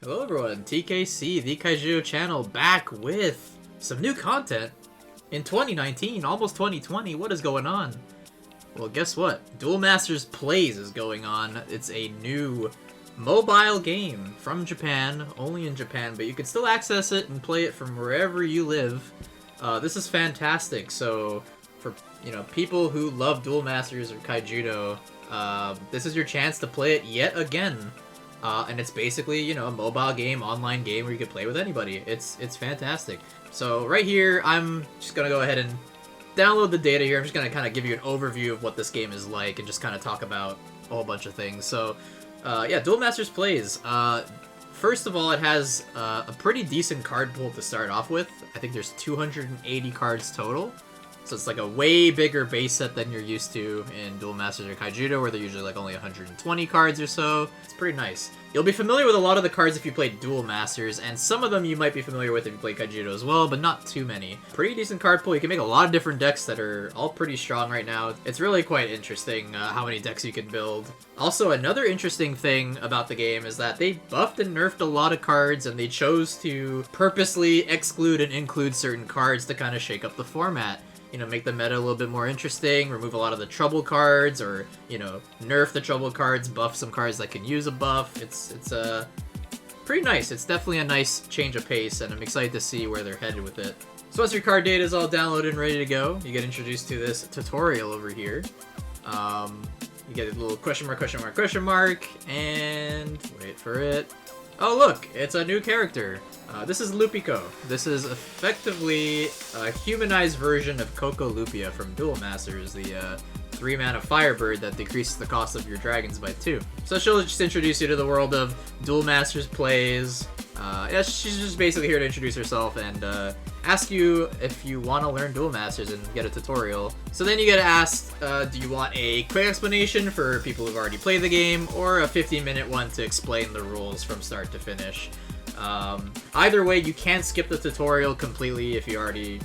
Hello everyone, TKC, the Kaijudo channel, back with some new content in 2019, almost 2020. What is going on? Well, guess what? Duel Masters Plays is going on. It's a new mobile game from Japan, only in Japan, but you can still access it and play it from wherever you live. This is fantastic. So for people who love Duel Masters or Kaijudo, this is your chance to play it yet again. And it's basically, a mobile game, online game where you can play with anybody. It's fantastic. So right here, I'm just going to go ahead and download the data here. I'm just going to kind of give you an overview of what this game is like and just kind of talk about a whole bunch of things. So, yeah, Duel Masters Plays. First of all, it has a pretty decent card pool to start off with. I think there's 280 cards total. So it's like a way bigger base set than you're used to in Duel Masters or Kaijudo, where they're usually like only 120 cards or so. It's pretty nice. You'll be familiar with a lot of the cards if you played Duel Masters, and some of them you might be familiar with if you play Kaijudo as well, but not too many. Pretty decent card pool. You can make a lot of different decks that are all pretty strong right now. It's really quite interesting how many decks you can build. Also, another interesting thing about the game is that they buffed and nerfed a lot of cards, and they chose to purposely exclude and include certain cards to kind of shake up the format. Make the meta a little bit more interesting, remove a lot of the trouble cards, or, nerf the trouble cards, buff some cards that can use a buff. It's pretty nice. It's definitely a nice change of pace, and I'm excited to see where they're headed with it. So once your card data is all downloaded and ready to go, you get introduced to this tutorial over here. You get a little question mark, and wait for it. Oh look, it's a new character. This is Lupico. This is effectively a humanized version of Coco Lupia from Duel Masters, the 3-mana Firebird that decreases the cost of your dragons by 2. So she'll just introduce you to the world of Duel Masters Plays. Yeah, she's just basically here to introduce herself and ask you if you want to learn Duel Masters and get a tutorial. So then you get asked, do you want a quick explanation for people who've already played the game, or a 15-minute one to explain the rules from start to finish? Either way, you can skip the tutorial completely if you already,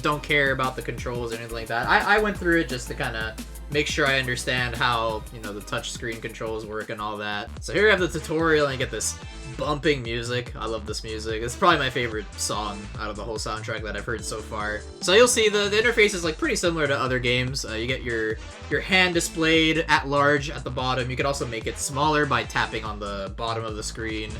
don't care about the controls or anything like that. I went through it just to kind of make sure I understand how, the touchscreen controls work and all that. So here you have the tutorial, and you get this bumping music. I love this music. It's probably my favorite song out of the whole soundtrack that I've heard so far. So you'll see the interface is like pretty similar to other games. You get your hand displayed at large at the bottom. You can also make it smaller by tapping on the bottom of the screen,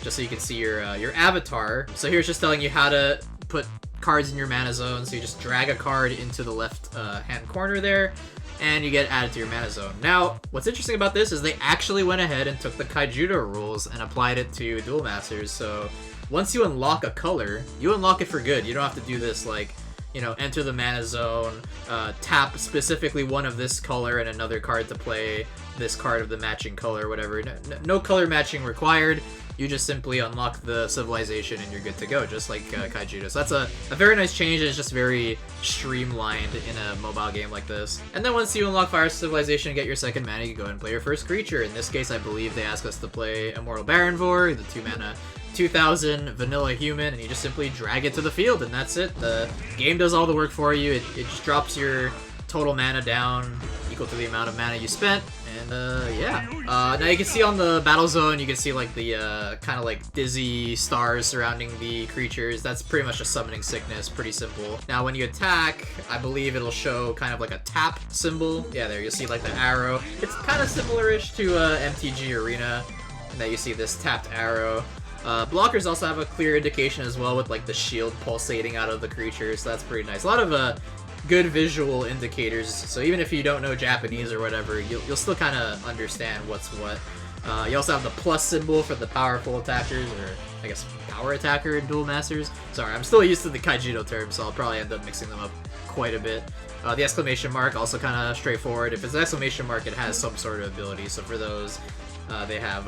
just so you can see your avatar. So here's just telling you how to put cards in your mana zone. So you just drag a card into the left hand corner there, and you get added to your mana zone. Now, what's interesting about this is they actually went ahead and took the Kaijudo rules and applied it to Duel Masters. So once you unlock a color, you unlock it for good. You don't have to do this like, enter the mana zone, tap specifically one of this color and another card to play this card of the matching color, whatever. No color matching required. You just simply unlock the civilization and you're good to go, just like Kaijudo. So that's a very nice change, and it's just very streamlined in a mobile game like this. And then once you unlock Fire Civilization and get your second mana, you can go ahead and play your first creature. In this case, I believe they ask us to play Immortal Baronvor, the 2-mana 2000 vanilla human, and you just simply drag it to the field, and that's it. The game does all the work for you. It just drops your total mana down equal to the amount of mana you spent. And yeah. Now you can see on the battle zone, you can see like the kind of like dizzy stars surrounding the creatures. That's pretty much a summoning sickness, pretty simple. Now when you attack, I believe it'll show kind of like a tap symbol. Yeah, there you'll see like the arrow. It's kind of similar-ish to MTG Arena, and that you see this tapped arrow. Blockers also have a clear indication as well, with like the shield pulsating out of the creature, so that's pretty nice. A lot of good visual indicators, so even if you don't know Japanese or whatever, you'll still kind of understand what's what. You also have the plus symbol for the powerful attackers, or I guess power attacker in Duel Masters. Sorry, I'm still used to the Kaijudo term, so I'll probably end up mixing them up quite a bit. The exclamation mark, also kind of straightforward. If it's an exclamation mark, it has some sort of ability, so for those, they have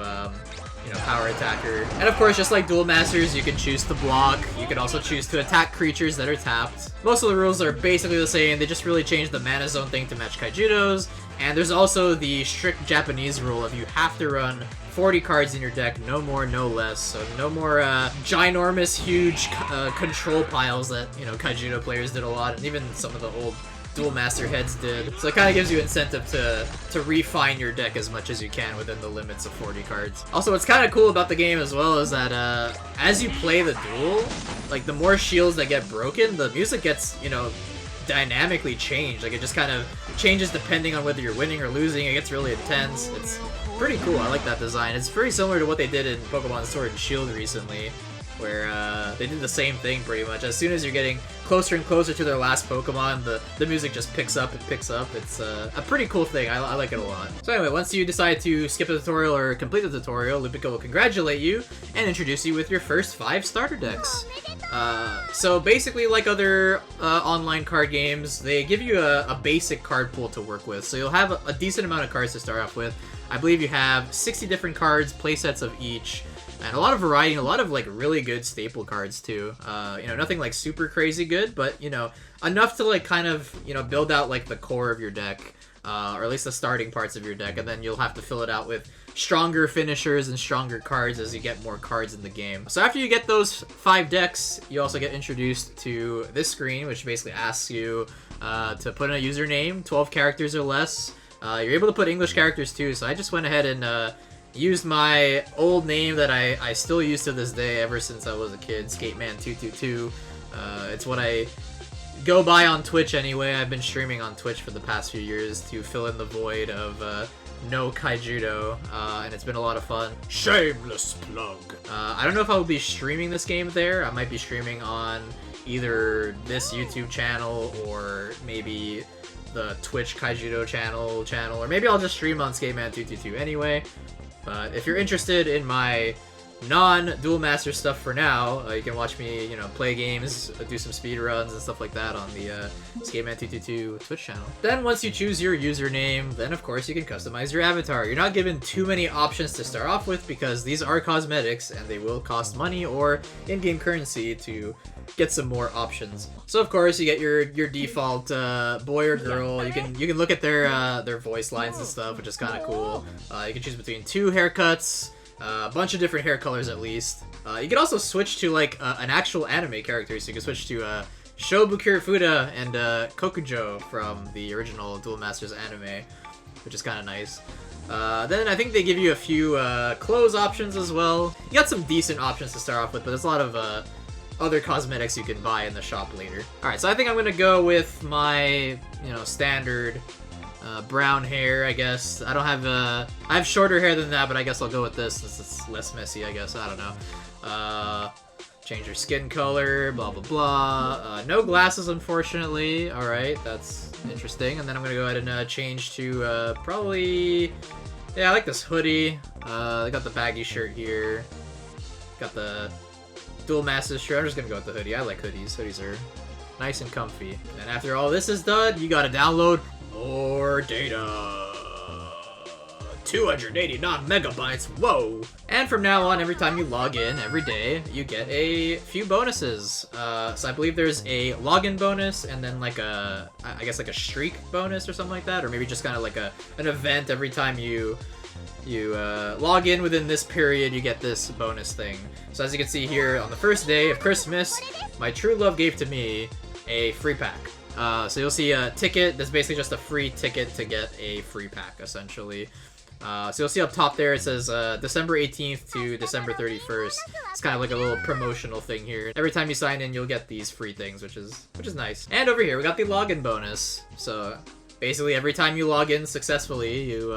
power attacker. And of course, just like Duel Masters, you can choose to block. You can also choose to attack creatures that are tapped. Most of the rules are basically the same. They just really changed the mana zone thing to match Kaijudo's. And there's also the strict Japanese rule of you have to run 40 cards in your deck, no more, no less. So no more ginormous, huge control piles that, Kaijudo players did a lot, and even some of the old Duel Master heads did. So it kind of gives you incentive to refine your deck as much as you can within the limits of 40 cards. Also, what's kind of cool about the game as well is that as you play the duel, like the more shields that get broken, the music gets, you know, dynamically changed. Like it just kind of changes depending on whether you're winning or losing. It gets really intense. It's pretty cool. I like that design. It's very similar to what they did in Pokemon Sword and Shield recently, where they did the same thing pretty much. As soon as you're getting closer and closer to their last Pokemon, the music just picks up and picks up. It's a pretty cool thing. I like it a lot. So anyway, once you decide to skip the tutorial or complete the tutorial, Lupico will congratulate you and introduce you with your first 5 starter decks. So basically, like other online card games, they give you a basic card pool to work with. So you'll have a decent amount of cards to start off with. I believe you have 60 different cards, playsets of each. And a lot of variety, and a lot of like really good staple cards too. You know, nothing like super crazy good, but you know, enough to like kind of, you know, build out like the core of your deck, or at least the starting parts of your deck, and then you'll have to fill it out with stronger finishers and stronger cards as you get more cards in the game. So after you get those 5 decks, you also get introduced to this screen, which basically asks you to put in a username, 12 characters or less. You're able to put English characters too, so I just went ahead and used my old name that I still use to this day ever since I was a kid, Skateman222. It's what I go by on Twitch anyway. I've been streaming on Twitch for the past few years to fill in the void of no Kaijudo, and it's been a lot of fun. Shameless plug! I don't know if I will be streaming this game there. I might be streaming on either this YouTube channel or maybe the Twitch KaijudoChannel, or maybe I'll just stream on Skateman222 anyway. But if you're interested in my non-Duel Master stuff for now, you can watch me, you know, play games, do some speed runs and stuff like that on the Skateman222 Twitch channel. Then once you choose your username, then of course you can customize your avatar. You're not given too many options to start off with because these are cosmetics and they will cost money or in-game currency to get some more options. So of course you get your default boy or girl. You can look at their voice lines and stuff, which is kind of cool. You can choose between 2 haircuts, a bunch of different hair colors at least. You can also switch to like an actual anime character, so you can switch to Shobukuro Fuda and Kokujo from the original Duel Masters anime, which is kind of nice. Then I think they give you a few clothes options as well. You got some decent options to start off with, but there's a lot of other cosmetics you can buy in the shop later. Alright, so I think I'm gonna go with my, you know, standard brown hair, I guess. I don't have I have shorter hair than that, but I guess I'll go with this since it's less messy, I guess. I don't know. Change your skin color, blah blah blah. No glasses, unfortunately. Alright, that's interesting. And then I'm gonna go ahead and change to probably... Yeah, I like this hoodie. I got the baggy shirt here. Got the Duel Masters shirt. I'm just gonna go with the hoodie. I like hoodies. Hoodies are nice and comfy. And after all this is done, you gotta download more data. 289 megabytes, whoa! And from now on, every time you log in, every day, you get a few bonuses. So I believe there's a login bonus, and then like I guess like a streak bonus or something like that, or maybe just kind of like an event every time you log in within this period, you get this bonus thing. So as you can see here, on the first day of Christmas, my true love gave to me a free pack. So you'll see a ticket that's basically just a free ticket to get a free pack, essentially. So you'll see up top there, it says December 18th to December 31st. It's kind of like a little promotional thing here. Every time you sign in, you'll get these free things, which is nice. And over here, we got the login bonus. So basically, every time you log in successfully, you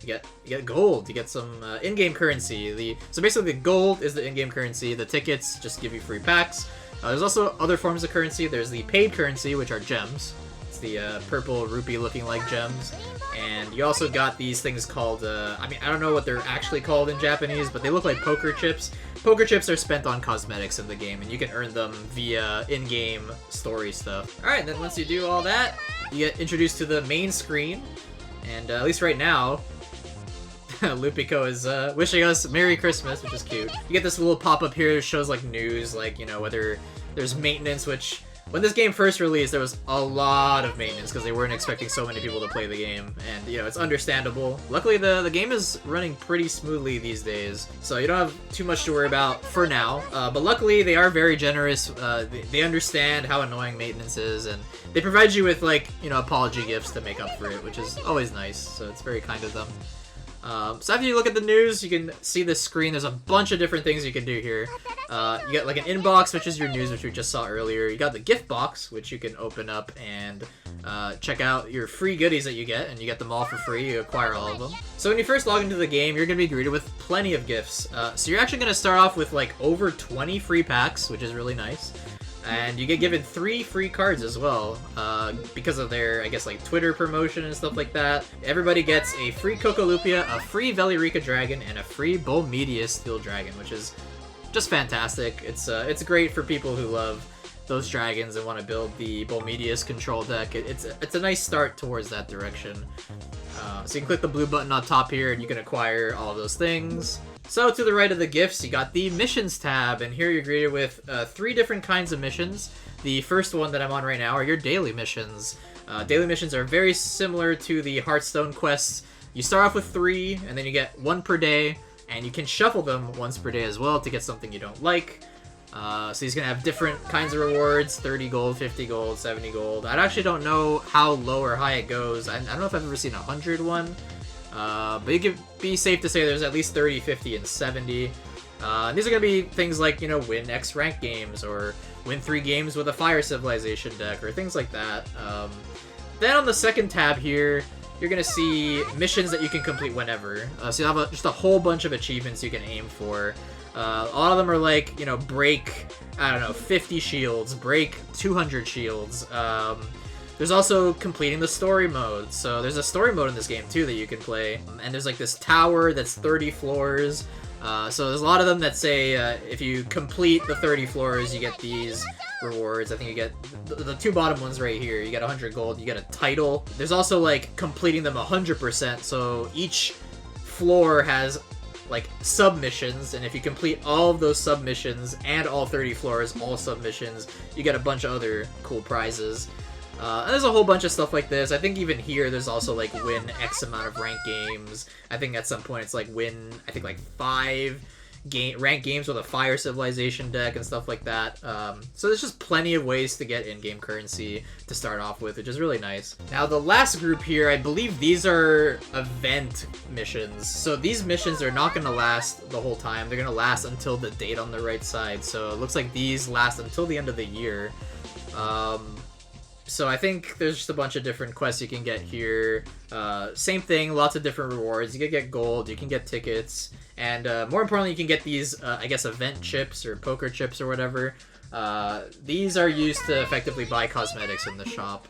get gold. You get some in-game currency. So basically, the gold is the in-game currency. The tickets just give you free packs. There's also other forms of currency. There's the paid currency, which are gems. It's the purple rupee looking like gems. And you also got these things called, I mean, I don't know what they're actually called in Japanese, but they look like poker chips. Poker chips are spent on cosmetics in the game, and you can earn them via in-game story stuff. Alright, then once you do all that, you get introduced to the main screen. And at least right now, Lupico is wishing us Merry Christmas, which is cute. You get this little pop-up here that shows like news, like, you know, whether there's maintenance, which When this game first released, there was a lot of maintenance because they weren't expecting so many people to play the game, and you know, it's understandable. Luckily, the game is running pretty smoothly these days, so you don't have too much to worry about for now. But luckily, they are very generous. They understand how annoying maintenance is, and they provide you with, like, you know, apology gifts to make up for it, which is always nice. So it's very kind of them. So after you look at the news, you can see this screen. There's a bunch of different things you can do here. You get like an inbox, which is your news, which we just saw earlier. You got the gift box, which you can open up and check out your free goodies that you get, and you get them all for free. You acquire all of them. So when you first log into the game, you're going to be greeted with plenty of gifts. So you're actually going to start off with like over 20 free packs, which is really nice. And you get given 3 free cards as well, because of their, I guess, like, Twitter promotion and stuff like that. Everybody gets a free Kokolupia, a free Velirika Dragon, and a free Bolmedia Steel Dragon, which is just fantastic. It's great for people who love those dragons and want to build the Bolmedius control deck. It's a nice start towards that direction. So you can click the blue button on top here, and you can acquire all of those things. So to the right of the gifts, you got the missions tab, and here you're greeted with 3 different kinds of missions. The first one that I'm on right now are your daily missions. Daily missions are very similar to the Hearthstone quests. You start off with 3, and then you get 1 per day, and you can shuffle them once per day as well to get something you don't like. So he's going to have different kinds of rewards, 30 gold, 50 gold, 70 gold. I actually don't know how low or high it goes. I don't know if I've ever seen a 100 one. But you can be safe to say there's at least 30, 50, and 70. And these are going to be things like, you know, win X rank games, or win 3 games with a Fire Civilization deck, or things like that. Then on the second tab here, you're going to see missions that you can complete whenever. So you have just a whole bunch of achievements you can aim for. A lot of them are like, you know, break, I don't know, 50 shields, break 200 shields. There's also completing the story mode. So there's a story mode in this game too that you can play. And there's like this tower that's 30 floors. So there's a lot of them that say if you complete the 30 floors, you get these rewards. I think you get the 2 bottom ones right here. You get 100 gold, you get a title. There's also like completing them 100%. So each floor has like submissions, and if you complete all of those submissions and all 30 floors, all submissions, you get a bunch of other cool prizes. And there's a whole bunch of stuff like this. I think even here there's also like win X amount of rank games. I think at some point it's like win, I think like 5 rank games with a Fire Civilization deck and stuff like that. So there's just plenty of ways to get in-game currency to start off with, which is really nice. Now the last group here, I believe these are event missions. So these missions are not going to last the whole time. They're going to last until the date on the right side. So it looks like these last until the end of the year. So I think there's just a bunch of different quests you can get here. Same thing, lots of different rewards. You can get gold, you can get tickets, and more importantly, you can get these, I guess, event chips or poker chips or whatever. These are used to effectively buy cosmetics in the shop.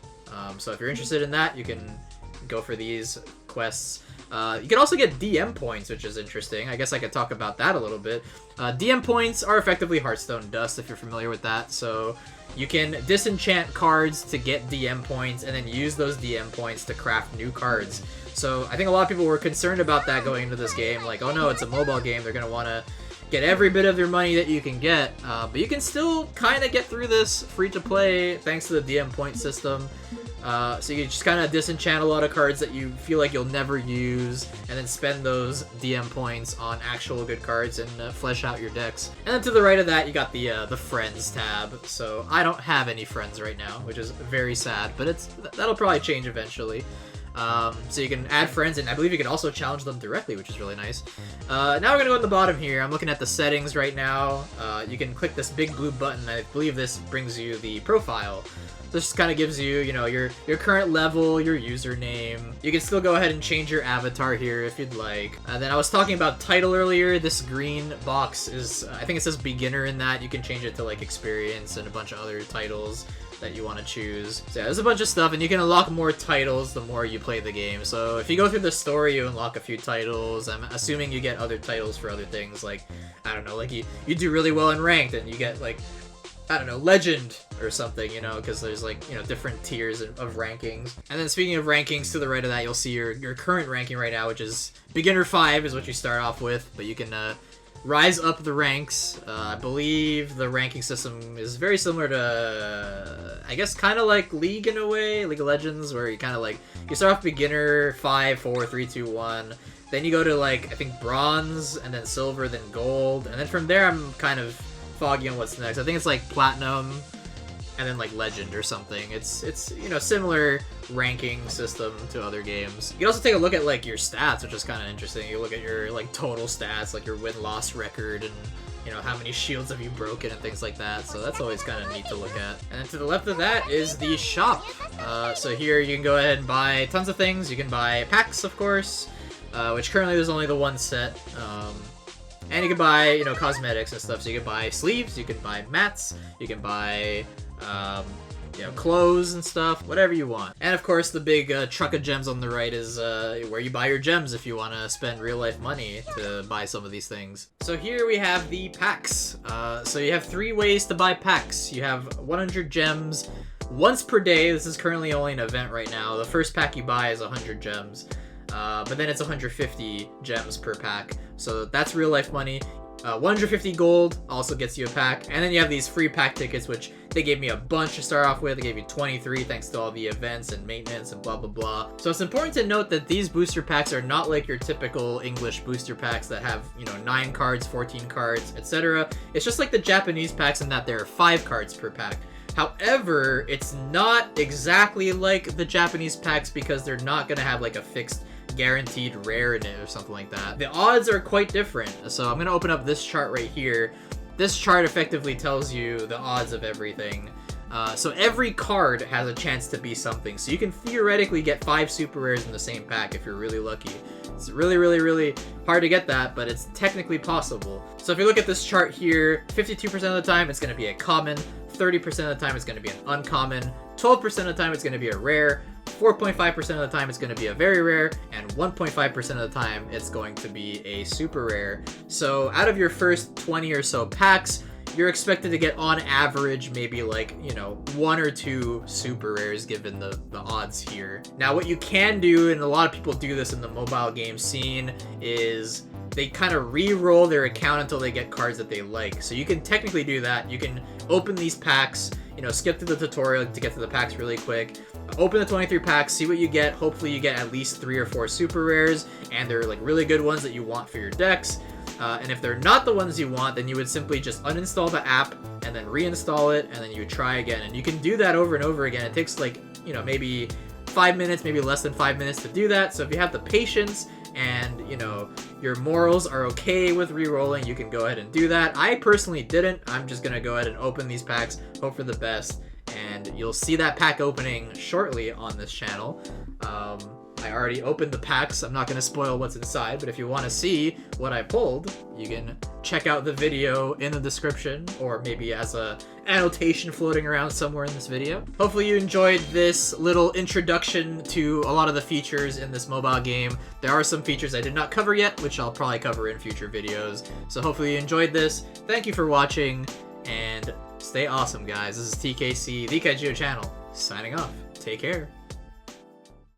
So if you're interested in that, you can go for these quests. You can also get DM points, which is interesting. I guess I could talk about that a little bit. DM points are effectively Hearthstone dust, if you're familiar with that. So you can disenchant cards to get DM points, and then use those DM points to craft new cards. So I think a lot of people were concerned about that going into this game. Like, oh no, it's a mobile game. They're going to want to get every bit of their money that you can get. But you can still kind of get through this free to play thanks to the DM point system. So you just kind of disenchant a lot of cards that you feel like you'll never use, and then spend those DM points on actual good cards and flesh out your decks. And then to the right of that, you got the Friends tab. So I don't have any friends right now, which is very sad, but that'll probably change eventually. So you can add friends, and I believe you can also challenge them directly, which is really nice. Now we're going to go to the bottom here. I'm looking at the settings right now. You can click this big blue button. I believe this brings you the profile. This kind of gives you, you know, your current level, your username. You can still go ahead and change your avatar here if you'd like. And then I was talking about title earlier. This green box is, I think it says beginner in that. You can change it to like experience and a bunch of other titles that you want to choose. So yeah, there's a bunch of stuff, and you can unlock more titles the more you play the game. So if you go through the story, you unlock a few titles. I'm assuming you get other titles for other things, like, I don't know, like you do really well in ranked, and you get like, I don't know, legend or something, you know, because there's like, you know, different tiers of rankings. And then speaking of rankings, to the right of that, you'll see your current ranking right now, which is beginner 5 is what you start off with, but you can rise up the ranks. I believe the ranking system is very similar to, I guess, kind of like League in a way, League of Legends, where you kind of like, you start off beginner, 5, 4, 3, 2, 1. Then you go to like, I think bronze, and then silver, then gold. And then from there, I'm kind of foggy on what's next. I think it's like platinum, and then like legend or something. It's you know, similar ranking system to other games. You can also take a look at like your stats, which is kind of interesting. You look at your like total stats, like your win-loss record, and you know, how many shields have you broken and things like that. So that's always kind of neat to look at. And then to the left of that is the shop. So here you can go ahead and buy tons of things. You can buy packs, of course, which currently there's only the one set. And you can buy, you know, cosmetics and stuff. So you can buy sleeves, you can buy mats, you can buy, you know, clothes and stuff, whatever you want. And of course, the big truck of gems on the right is where you buy your gems if you want to spend real-life money to buy some of these things. So here we have the packs. So you have 3 ways to buy packs. You have 100 gems once per day. This is currently only an event right now. The first pack you buy is 100 gems. But then it's 150 gems per pack. So that's real life money. 150 gold also gets you a pack. And then you have these free pack tickets, which they gave me a bunch to start off with. They gave you 23 thanks to all the events and maintenance and blah, blah, blah. So it's important to note that these booster packs are not like your typical English booster packs that have, you know, 9 cards, 14 cards, etc. It's just like the Japanese packs in that there are 5 cards per pack. However, it's not exactly like the Japanese packs because they're not going to have like a fixed guaranteed rare in it or something like that. The odds are quite different. So I'm going to open up this chart right here. This chart effectively tells you the odds of everything. So every card has a chance to be something. So you can theoretically get 5 super rares in the same pack if you're really lucky. It's really, really, really hard to get that, but it's technically possible. So if you look at this chart here, 52% of the time it's going to be a common, 30% of the time it's going to be an uncommon, 12% of the time it's going to be a rare, 4.5% of the time it's going to be a very rare, and 1.5% of the time it's going to be a super rare. So out of your first 20 or so packs, you're expected to get on average maybe like, you know, 1 or 2 super rares given the odds here. Now what you can do, and a lot of people do this in the mobile game scene, is they kind of re-roll their account until they get cards that they like. So you can technically do that. You can open these packs, you know, skip through the tutorial to get to the packs really quick. Open the 23 packs, see what you get. Hopefully you get at least 3 or 4 super rares, and they're like really good ones that you want for your decks. And if they're not the ones you want, then you would simply just uninstall the app and then reinstall it, and then you would try again. And you can do that over and over again. It takes like, you know, maybe 5 minutes, maybe less than 5 minutes to do that. So if you have the patience and, you know, your morals are okay with re-rolling, you can go ahead and do that. I personally didn't. I'm just gonna go ahead and open these packs, hope for the best, and you'll see that pack opening shortly on this channel. I already opened the packs. I'm not going to spoil what's inside, but if you want to see what I pulled, you can check out the video in the description, or maybe as a annotation floating around somewhere in this video. Hopefully you enjoyed this little introduction to a lot of the features in this mobile game. There are some features I did not cover yet, which I'll probably cover in future videos. So hopefully you enjoyed this. Thank you for watching, and stay awesome, guys. This is TKC, The Kaijudo Channel, signing off. Take care.